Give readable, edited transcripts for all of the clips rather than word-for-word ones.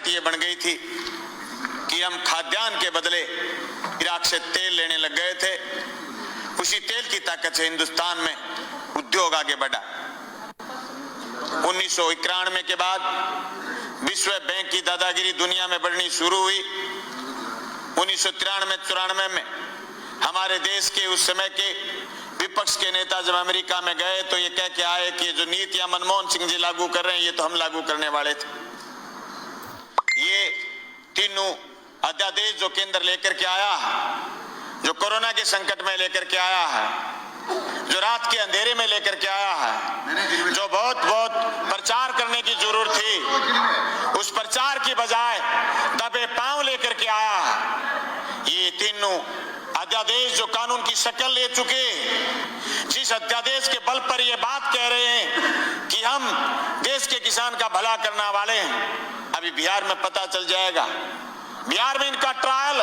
रणनीति ये बन गई थी कि हम खाद्यान्न के बदले इराक से तेल लेने लग गए थे। उसी तेल की ताकत से हिंदुस्तान में उद्योग आगे बढ़ा। 1991 के बाद विश्व बैंक की दादागिरी दुनिया में बढ़नी शुरू हुई। 1993-94 में हमारे देश के उस समय के विपक्ष के नेता जब अमेरिका में गए तो ये कह के आए कि जो नीतियां मनमोहन सिंह जी लागू कर रहे हैं ये तो हम लागू करने वाले थे। ये तीनों अध्यादेश जो केंद्र लेकर के आया है, जो कोरोना के संकट में लेकर के आया है, जो रात के अंधेरे में लेकर के आया है, जो बहुत प्रचार करने की जरूरत थी उस प्रचार की बजाय दबे पांव लेकर के आया है। ये तीनों अध्यादेश जो कानून की शक्ल ले चुके, जिस अध्यादेश के बल पर ये बात कह रहे हैं कि हम देश के किसान का भला करने वाले हैं, अभी बिहार में पता चल जाएगा। बिहार में इनका ट्रायल,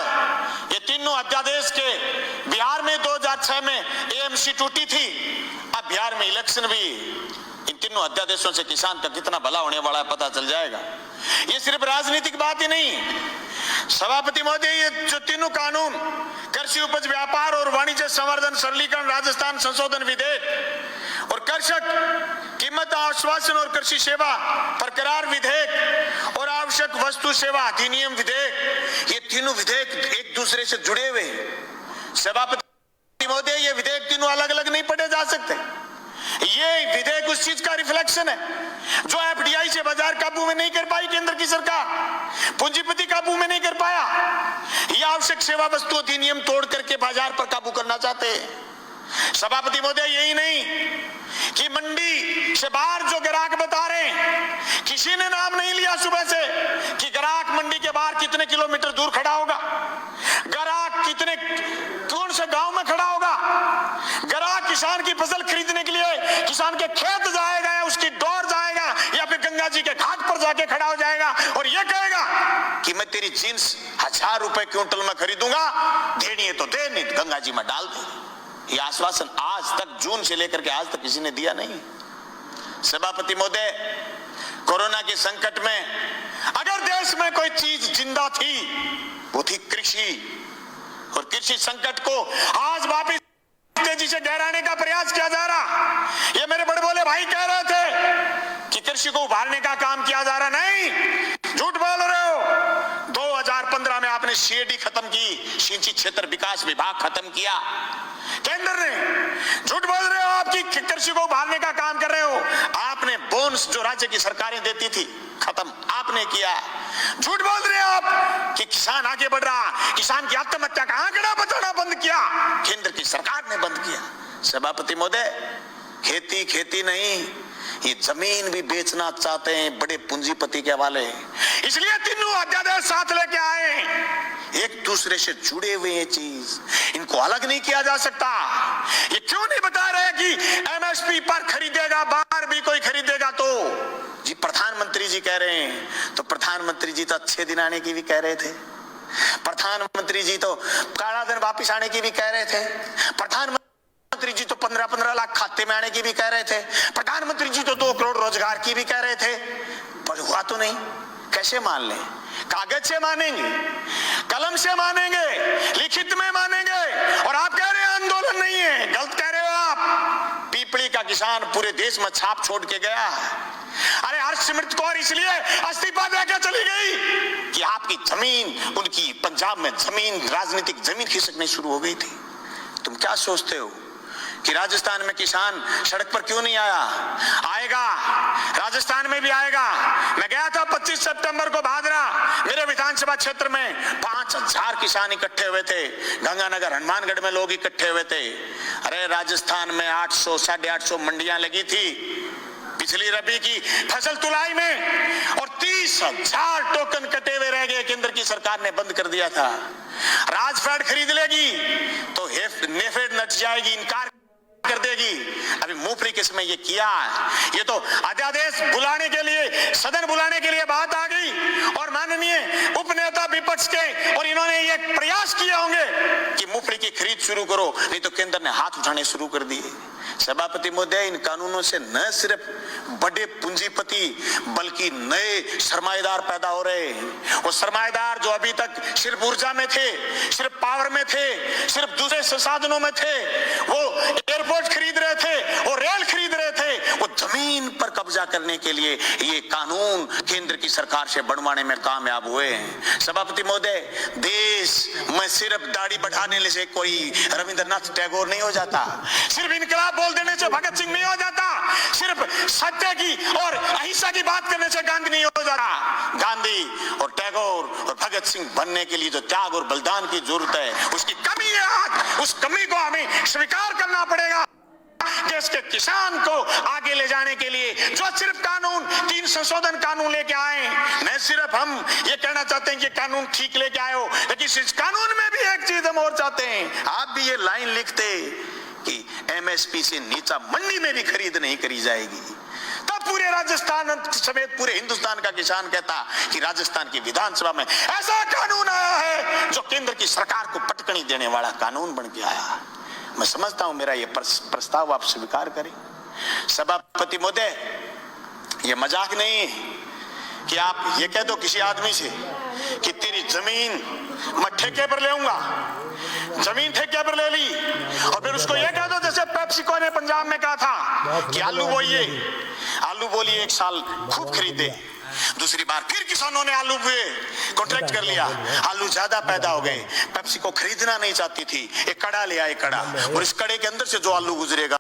ये तीनों अध्यादेश के बिहार में 2006 में एएमसी टूटी थी, अब बिहार में इलेक्शन भी, इन तीनों अध्यादेशों से किसान का कितना भला होने वाला है पता चल जाएगा। ये सिर्फ राजनीतिक बात ही नहीं, सभापति महोदय, ये जो तीनों कानून, कृषि उपज व्यापार और वाणिज्य संवर्धन सरलीकरण राजस्थान संशोधन विधेयक और कृषक कीमत आश्वासन और कृषि सेवा बरकरार विधेयक और आवश्यक वस्तु सेवा अधिनियम विधेयक, ये तीनों विधेयक एक दूसरे से जुड़े हुए हैं। सभापति महोदय, ये विधेयक तीनों अलग अलग नहीं पढ़े जा सकते। ये विधेयक उस चीज का रिफ्लेक्शन है जो एफडीआई से बाजार काबू में नहीं कर पाई केंद्र की सरकार, पूंजीपति काबू में नहीं कर पाया। यह आवश्यक सेवा वस्तु अधिनियम तोड़ करके बाजार पर काबू करना चाहते हैं। सभापति महोदय, यही नहीं कि मंडी से बाहर जो ग्राहक बता रहे हैं, किसी ने नाम नहीं लिया सुबह से कि ग्राहक मंडी के बाहर कितने किलोमीटर दूर खड़ा होगा, ग्राहक कितने कौन से गांव में खड़ा होगा, ग्राहक किसान की फसल खरीदने के लिए किसान के खेत जाएगा या उसकी डोर जाएगा या फिर गंगा जी के घाट पर जाके खड़ा हो जाएगा और ये कहेगा कि मैं तेरी जींस 1000 रुपए क्विंटल में खरीदूंगा, देनी है तो दे, नहीं गंगा जी में डाल दे। ये आश्वासन आज तक, जून से लेकर के आज तक किसी ने दिया नहीं। सभापति महोदय, कोरोना के संकट में अगर देश में कोई चीज जिंदा थी वो थी कृषि, और कृषि संकट को आज वापिस तेजी से गहराने का प्रयास किया जा रहा। ये मेरे बड़े बोले भाई कह रहे थे कि कृषि को उभारने का काम किया जा रहा, नहीं, झूठ बोल रहे हो। 2015 में आपने सीएडी खत्म की, सिंचाई क्षेत्र विकास विभाग खत्म किया केंद्र ने। झूठ बोल रहे हो, आपकी कृषि को उभारने का काम कर रहे हो। आपने बोनस जो राज्य की सरकारें देती थी खत्म आपने किया। झूठ बोल रहे हो आप कि किसान आगे बढ़ रहा, किसान की आत्महत्या का आंकड़ा बताना बंद किया केंद्र की सरकार ने बंद किया। सभापति महोदय, खेती खेती नहीं, ये जमीन भी बेचना चाहते हैं बड़े पूंजीपति के हवाले, इसलिए तीनों अध्यादेश साथ लेके आए। एक दूसरे से जुड़े हुए ये चीज, इनको अलग नहीं किया जा सकता। ये क्यों नहीं बता रहे कि एमएसपी पर खरीदेगा, बाहर भी कोई खरीदेगा तो जी प्रधानमंत्री जी कह रहे हैं, तो प्रधानमंत्री जी तो अच्छे दिन आने की भी कह रहे थे, प्रधानमंत्री जी तो काला धन वापिस आने की भी कह रहे थे, प्रधानमंत्री जी तो 15-15 लाख खाते में आने की भी कह रहे थे, प्रधानमंत्री जी तो 2 करोड़ रोजगार की भी कह रहे थे, पर हुआ तो नहीं। कैसे मान लें? कागज से मानेंगे, कलम से मानेंगे, लिखित में मानेंगे, और आप कह रहे हैं आंदोलन नहीं है। गलत कह रहे हो आप। पीपली का किसान पूरे देश में छाप छोड़ के गया। अरे हरसिमरत कौर इसलिए इस्तीफा देकर चली गई कि आपकी जमीन, उनकी पंजाब में जमीन, राजनीतिक जमीन खिसकनी शुरू हो गई थी। तुम क्या सोचते हो कि राजस्थान में किसान सड़क पर क्यों नहीं आया? आएगा, राजस्थान में भी आएगा। मैं गया था 25 सितंबर को भादरा, मेरे विधानसभा क्षेत्र में 5000 किसान इकट्ठे हुए थे, गंगानगर हनुमानगढ़ में लोग इकट्ठे हुए थे। अरे राजस्थान में 800 850 मंडियां लगी थी पिछली रबी की फसल तुलाई में, और 30,000 टोकन कटे हुए रह गए, केंद्र की सरकार ने बंद कर दिया था। राजफेड खरीद लेगी तो नेफेड नट जाएगी, इनकार कर देगी। अभी मूंगफली के समय ये किया है, ये तो अध्यादेश बुलाने के लिए, सदन बुलाने के लिए बात आ गई और माननीय उपनेता विपक्ष के और इन्होंने ये प्रयास किए होंगे कि मूंगफली की खरीद शुरू करो, नहीं तो केंद्र ने हाथ उठाने शुरू कर दिए। सभापति महोदय, इन कानूनों से न सिर्फ बड़े पूंजीपति बल्कि नए सरमाएदार पैदा हो रहे हैं। वो सरमाएदार जो अभी तक सिर्फ ऊर्जा में थे, सिर्फ पावर में थे, सिर्फ दूसरे संसाधनों में थे, वो एयरपोर्ट खरीद रहे थे, वो रेल खरीद रहे थे, वो जमीन पर कब्जा करने के लिए ये कानून केंद्र की सरकार से बनवाने में कामयाब हुए हैं। सभापति महोदय, देश में सिर्फ दाढ़ी बढ़ाने से कोई रविंद्रनाथ टैगोर नहीं हो जाता, सिर्फ इनकलाब बोल देने से भगत सिंह नहीं हो जाता, सिर्फ सत्य की और अहिंसा की बात करने से गांधी नहीं हो जाता। गांधी और टैगोर और भगत सिंह बनने के लिए जो त्याग और बलिदान की जरूरत है, उसकी कमी है आज। उस कमी को हमें स्वीकार करना पड़ेगा। देश के किसान को आगे ले जाने के लिए जो सिर्फ कानून 3 संशोधन कानून लेके आए, न सिर्फ हम ये कहना चाहते हैं कि कानून ठीक लेके आए हो, लेकिन इस कानून में भी एक चीज हम और चाहते हैं। आप भी ये लाइन लिखते कि एमएसपी से नीचा मंडी में भी खरीद नहीं करी जाएगी, तब पूरे राजस्थान समेत पूरे हिंदुस्तान का किसान कहता कि राजस्थान की विधानसभा में ऐसा कानून आया है जो केंद्र की सरकार को पटकनी देने वाला कानून बन के आया। मैं समझता हूं मेरा ये प्रस्ताव आप स्वीकार करें। सभापति महोदय, ये मजाक नहीं कि आप ये कह दो किसी आदमी से कि तेरी जमीन मैं ठेके पर लेऊंगा, जमीन ठेके पर ले ली, और फिर उसको ये कह दो जैसे पेप्सिको ने पंजाब में कहा था कि आलू बोलिए 1 साल खूब खरीदे, दूसरी बार फिर किसानों ने आलू बोए, कॉन्ट्रैक्ट कर लिया, आलू ज्यादा पैदा हो गए, पेप्सिको खरीदना नहीं चाहती थी, एक कड़ा ले आए, कड़ा, और इस कड़े के अंदर से जो आलू गुजरेगा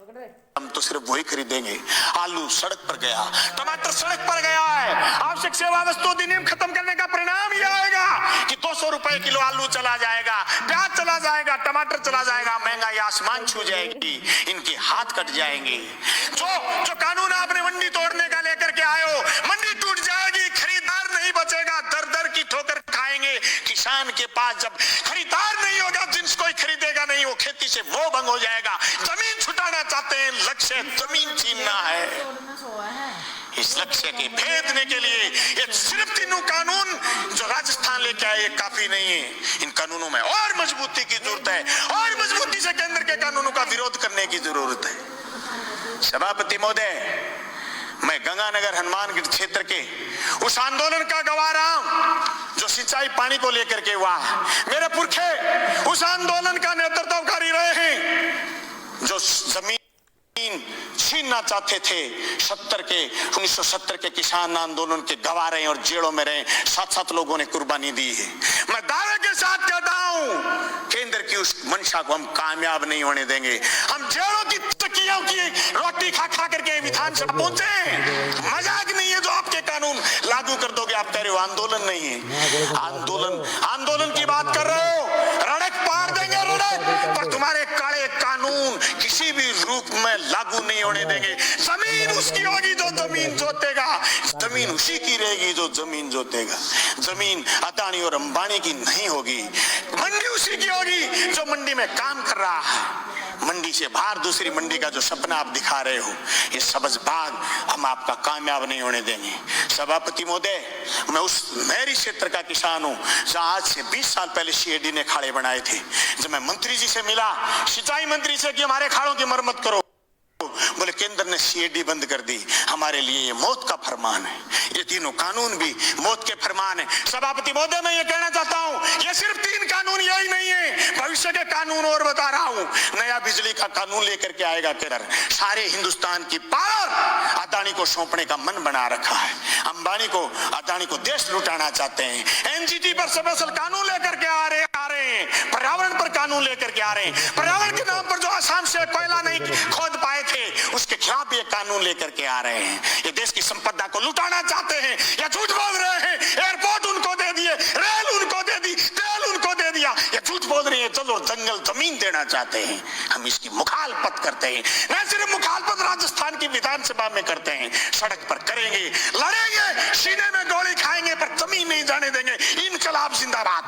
हम तो सिर्फ वही खरीदेंगे। आलू सड़क पर गया, टमाटर सड़क पर गया है। आवश्यक सेवा वस्तु अधिनियम खत्म करने का परिणाम यह आएगा कि 200 रुपए किलो आलू चला जाएगा, प्याज चला जाएगा, टमाटर चला जाएगा, महंगाई आसमान छू जाएगी, इनके हाथ कट जाएंगे। जो कानून आपने मंडी तोड़ने का लेकर के आए हो, मंडी टूट जाएगी, खरीदार नहीं बचेगा, दर दर की ठोकर खाएंगे। किसान के पास जब खरीदार नहीं होगा, जिन्स कोई खरीदेगा नहीं, वो खेती से मोह भंग हो जाएगा। जमीन छुटाना चाहते हैं, लक्ष्य जमीन छीनना है। इस लक्ष्य के भेदने के लिए ये सिर्फ 3 कानून जो राजस्थान लेके आए काफी नहीं है। इन कानूनों में और मजबूती की जरूरत है, और मजबूती से केंद्र के कानूनों का विरोध करने की जरूरत है। सभापति महोदय, मैं गंगानगर हनुमानगढ़ क्षेत्र के उस आंदोलन का गवाह रहा हूं जो सिंचाई पानी को लेकर के हुआ। मेरे पुरखे उस आंदोलन का नेतृत्व कर रहे हैं जो जमीन छीनना चाहते थे। 1970 के किसान आंदोलन के गवाह रहे और जेलों में रहे, 7 लोगों ने कुर्बानी दी है। मैं दावे के साथ कहता हूं, केंद्र की उस मंशा को हम कामयाब नहीं होने देंगे। हम जेलों की तकियों की रोटी खा करके विधानसभा पहुंचे। मजाक नहीं है जो आपके कानून लागू कर दोगे। आप कह रहे हो आंदोलन नहीं है, आंदोलन की बात कर रहे हो, रड़क पार देंगे रड़क, पर तुम्हारे काले कानून किसी भी रूप में लागू नहीं होने देंगे। जमीन उसकी होगी जो जमीन जोतेगा, जमीन उसी की रहेगी जो जमीन जोतेगा। जमीन अदानी और अंबानी की नहीं होगी, मंडी उसी की होगी जो मंडी में काम कर रहा है। मंडी से बाहर दूसरी मंडी का जो सपना आप दिखा रहे हो, ये सबज बाग हम आपका कामयाब नहीं होने देंगे। सभापति महोदय, मैं उस मेरी क्षेत्र का किसान हूं जहां आज से 20 साल पहले सीएडी ने खाड़े बनाए थे। जब मैं मंत्री जी से मिला, सिंचाई मंत्री से कि हमारे खाड़ों की मरम्मत करो, बोले केंद्र ने सीएडी बंद कर दी, हमारे लिए ये मौत का फरमान है। ये 3 कानून भी मौत के फरमान है। सभापति महोदय, मैं ये कहना चाहता हूं, ये सिर्फ 3 कानून यही नहीं है, भविष्य के कानून और बता रहा हूं। नया बिजली का कानून लेकर के आएगा केंद्र। सारे हिंदुस्तान की पावर अदानी को सौंपने का मन बना रखा है। अंबानी को, अदानी को देश लुटाना चाहते हैं। एनजीटी पर स्पेशल कानून लेकर के आ रहे हैं, पर्यावरण पर कानून लेकर के आ रहे हैं। पर्यावरण के नाम पर जो आसाम से कोयला नहीं खोद पाए थे, उसके खिलाफ भी एक कानून लेकर के आ रहे हैं। ये देश की संपदा को लुटाना चाहते हैं या झूठ बोल रहे हैं। एयरपोर्ट उनको दे दिए, रेल उनको दे दी, तेल उनको दे दिया, ये झूठ बोल रहे हैं। चलो जंगल जमीन देना चाहते हैं, हम इसकी मुखालफत करते हैं। न सिर्फ मुखालफत राजस्थान की विधानसभा में करते हैं, सड़क पर करेंगे, लड़ेंगे, सीने में गोली खाएंगे, पर जमीन नहीं जाने देंगे। इनकलाब जिंदाबाद।